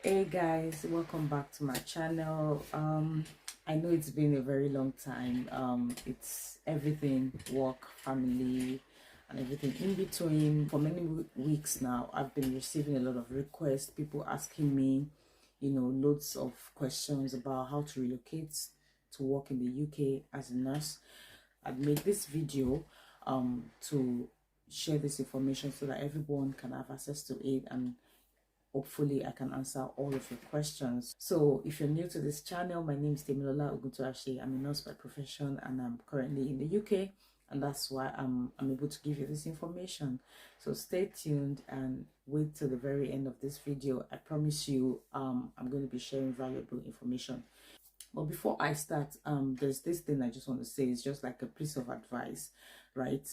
Hey guys, welcome back to my channel. I know it's been a very long time. It's everything, work, family, and everything in between. For many weeks now, I've been receiving a lot of requests, people asking me, loads of questions about how to relocate to work in the UK as a nurse. I've made this video to share this information so that everyone can have access to it, and hopefully I can answer all of your questions. So if you're new to this channel, my name is Temilola Oguntoashe. I'm a nurse by profession and I'm currently in the UK, and that's why I'm able to give you this information. So stay tuned and wait till the very end of this video. I promise you I'm going to be sharing valuable information. But before I start, there's this thing I just want to say. It's just like a piece of advice, right?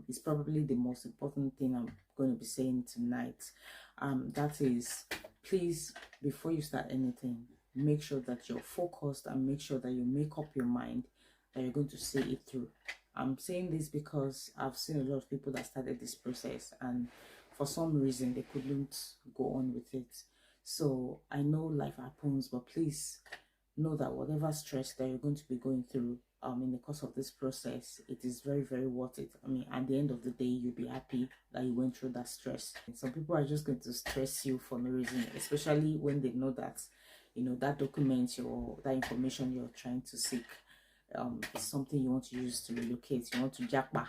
It's probably the most important thing I'm going to be saying tonight. That is, please, before you start anything, make sure that you're focused and make sure that you make up your mind that you're going to see it through. I'm saying this because I've seen a lot of people that started this process and for some reason they couldn't go on with it. So I know life happens, but please know that whatever stress that you're going to be going through in the course of this process, it is very, very worth it. I mean, at the end of the day, you'll be happy that you went through that stress. And some people are just going to stress you for no reason, especially when they know that, that document or that information you're trying to seek is something you want to use to relocate. You want to jackpot,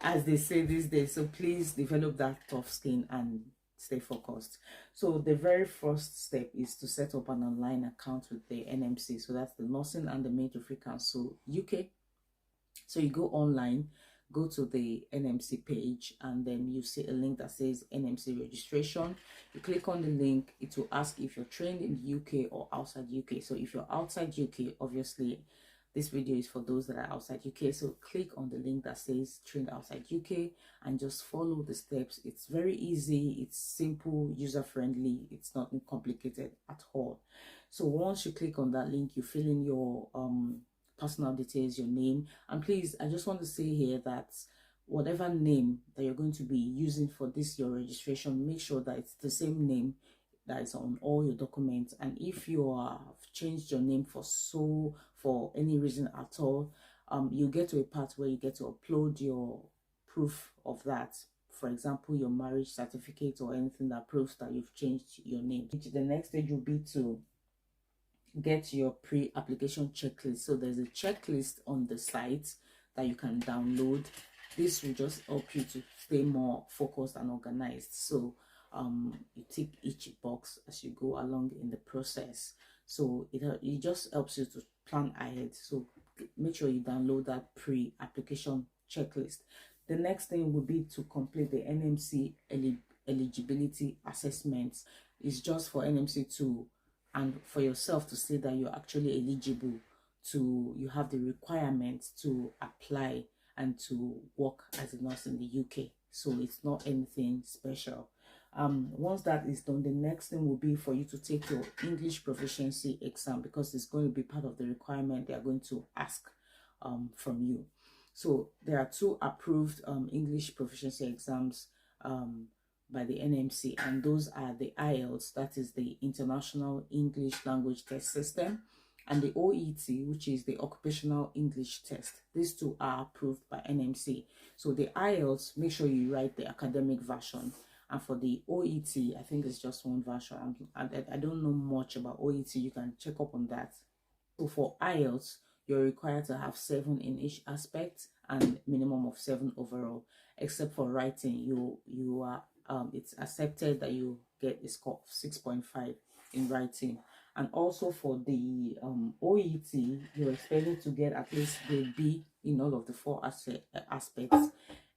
as they say these days. So please develop that tough skin and stay focused. So the very first step is to set up an online account with the NMC. So that's the Nursing and the Midwifery Council UK. So you go online, go to the NMC page, and then you see a link that says NMC registration. You click on the link. It will ask if you're trained in the UK or outside UK. So if you're outside UK, obviously this video is for those that are outside UK. So click on the link that says trained outside UK and just follow the steps. It's very easy, it's simple, user-friendly, it's not complicated at all. So once you click on that link, you fill in your personal details, your name, and please, I just want to say here that whatever name that you're going to be using for this your registration, make sure that it's the same name that is on all your documents. And if you have changed your name for any reason at all, you get to a part where you get to upload your proof of that. For example, your marriage certificate or anything that proves that you've changed your name. The next stage will be to get your pre-application checklist. So there's a checklist on the site that you can download. This will just help you to stay more focused and organized. So you tick each box as you go along in the process. So it just helps you to plan ahead. So make sure you download that pre-application checklist. The next thing will be to complete the NMC eligibility assessment. It's just for NMC to and for yourself to say that you're actually eligible to, you have the requirements to apply and to work as a nurse in the UK. So it's not anything special. Once that is done, the next thing will be for you to take your English proficiency exam, because it's going to be part of the requirement they are going to ask from you. So there are 2 approved English proficiency exams by the NMC, and those are the IELTS, that is the International English Language Test System, and the OET, which is the Occupational English Test. These 2 are approved by NMC. So the IELTS, make sure you write the academic version, and for the OET, I think it's just one version. I don't know much about OET. You can check up on that. So for IELTS, you're required to have 7 in each aspect and minimum of 7 overall. Except for writing, you are it's accepted that you get a score of 6.5 in writing. And also for the OET, you're expected to get at least grade B in all of the 4 aspects,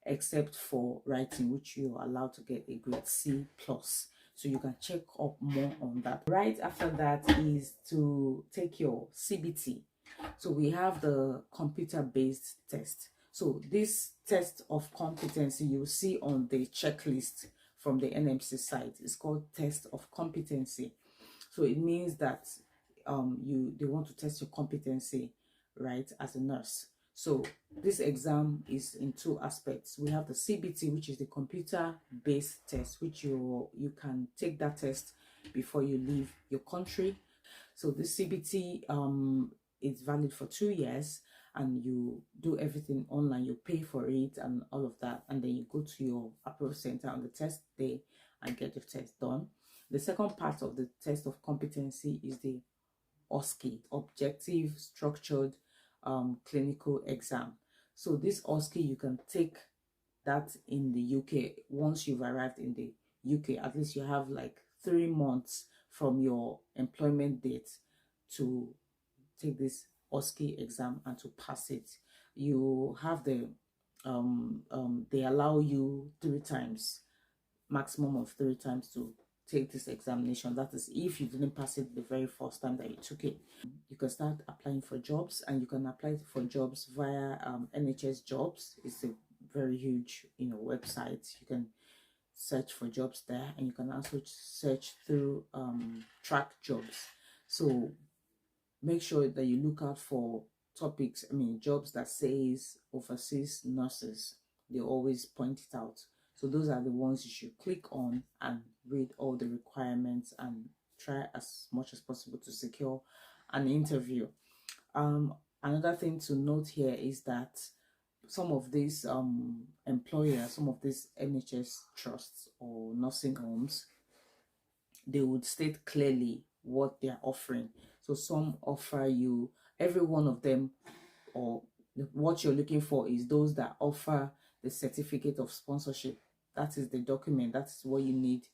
except for writing, which you're allowed to get a grade C+. So you can check up more on that. Right after that is to take your CBT. So we have the computer-based test. So this test of competency you'll see on the checklist from the NMC site is called test of competency. So it means that they want to test your competency, right, as a nurse. So this exam is in 2 aspects. We have the CBT, which is the computer-based test, which you can take that test before you leave your country. So this CBT is valid for 2 years, and you do everything online. You pay for it and all of that, and then you go to your approval center on the test day and get your test done. The second part of the test of competency is the OSCE, objective structured clinical exam. So this OSCE, you can take that in the UK. Once you've arrived in the UK, at least you have like 3 months from your employment date to take this OSCE exam and to pass it. You have the they allow you 3 times, maximum of 3 times, to take this examination. That is if you didn't pass it the very first time that you took it. You can start applying for jobs, and you can apply for jobs via NHS Jobs. It's a very huge website. You can search for jobs there, and you can also search through track jobs. So make sure that you look out for topics, jobs that says overseas nurses. They always point it out. So those are the ones you should click on and read all the requirements and try as much as possible to secure an interview. Another thing to note here is that some of these employers, some of these NHS trusts or nursing homes, they would state clearly what they're offering. So some offer you, every one of them, or what you're looking for is those that offer the certificate of sponsorship. That is the document. That's what you need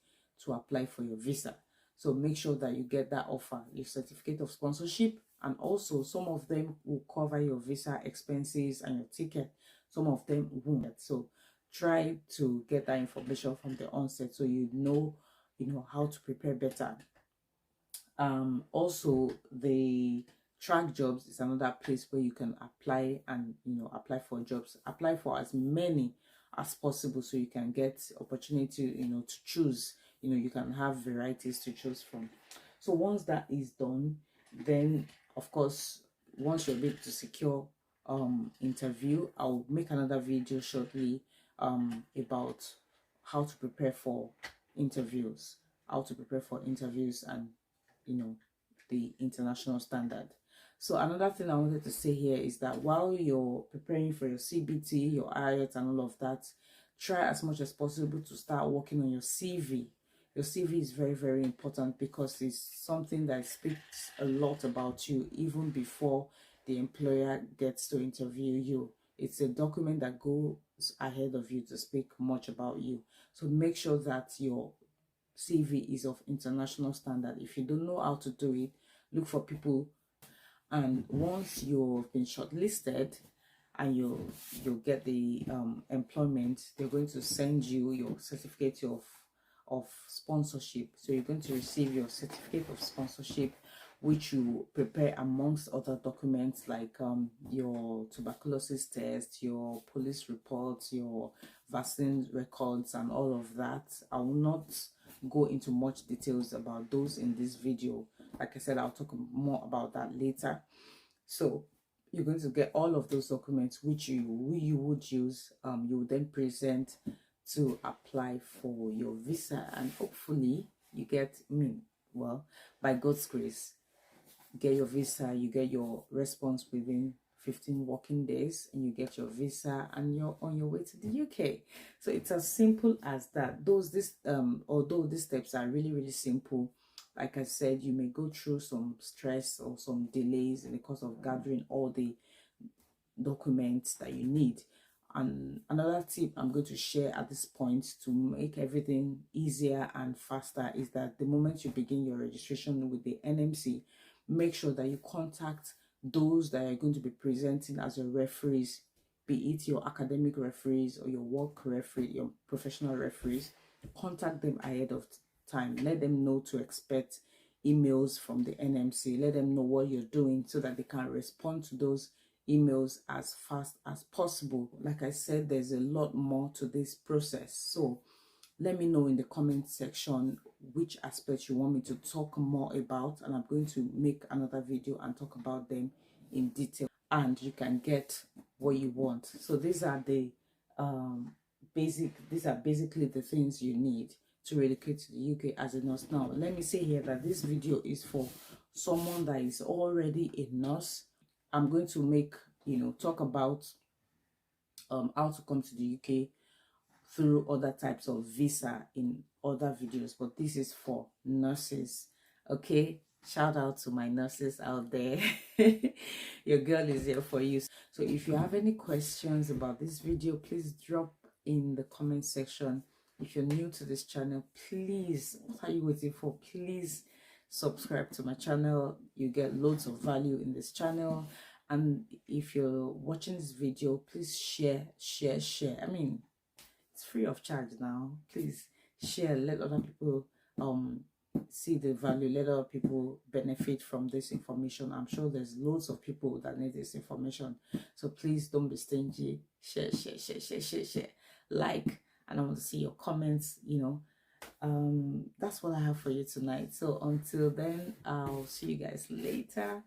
to apply for your visa. So make sure that you get that offer, your certificate of sponsorship, and also some of them will cover your visa expenses and your ticket. Some of them won't. So try to get that information from the onset so you know how to prepare better. Also, the track jobs is another place where you can apply and apply for jobs. Apply for as many as possible so you can get opportunity to choose. You can have varieties to choose from. So once that is done, then of course, once you're able to secure interview, I'll make another video shortly about how to prepare for interviews, and the international standard. So another thing I wanted to say here is that while you're preparing for your CBT, your IELTS and all of that, try as much as possible to start working on your CV. Your CV is very, very important because it's something that speaks a lot about you even before the employer gets to interview you. It's a document that goes ahead of you to speak much about you. So make sure that your CV is of international standard. If you don't know how to do it, look for people. And once you've been shortlisted and you get the employment, they're going to send you your certificate of sponsorship. So you're going to receive your certificate of sponsorship, which you prepare amongst other documents like your tuberculosis test, your police reports, your vaccine records, and all of that. I will not go into much details about those in this video. Like I said, I'll talk more about that later. So you're going to get all of those documents which you would use. You would then present to apply for your visa, and hopefully you get, well, by God's grace, get your visa. You get your response within 15 working days, and you get your visa, and you're on your way to the UK. So it's as simple as that. Although these steps are really, really simple, like I said, you may go through some stress or some delays in the course of gathering all the documents that you need. And another tip I'm going to share at this point to make everything easier and faster is that the moment you begin your registration with the NMC, make sure that you contact those that are going to be presenting as your referees, be it your academic referees or your work referee, your professional referees. Contact them ahead of time. Let them know to expect emails from the NMC. Let them know what you're doing so that they can respond to those emails as fast as possible. Like I said, there's a lot more to this process. So let me know in the comment section which aspects you want me to talk more about, and I'm going to make another video and talk about them in detail, and you can get what you want. So these are the basically the things you need to relocate to the UK as a nurse. Now, let me say here that this video is for someone that is already a nurse. I'm going to make, talk about how to come to the UK through other types of visa in other videos, but this is for nurses. Okay, shout out to my nurses out there. Your girl is here for you. So if you have any questions about this video, please drop in the comment section. If you're new to this channel, please, what are you waiting for? Please subscribe to my channel. You get loads of value in this channel. And if you're watching this video, please share. I mean, it's free of charge now. Please share, let other people see the value, let other people benefit from this information. I'm sure there's loads of people that need this information, so please don't be stingy. Share, like, and I want to see your comments. That's what I have for you tonight. So until then, I'll see you guys later.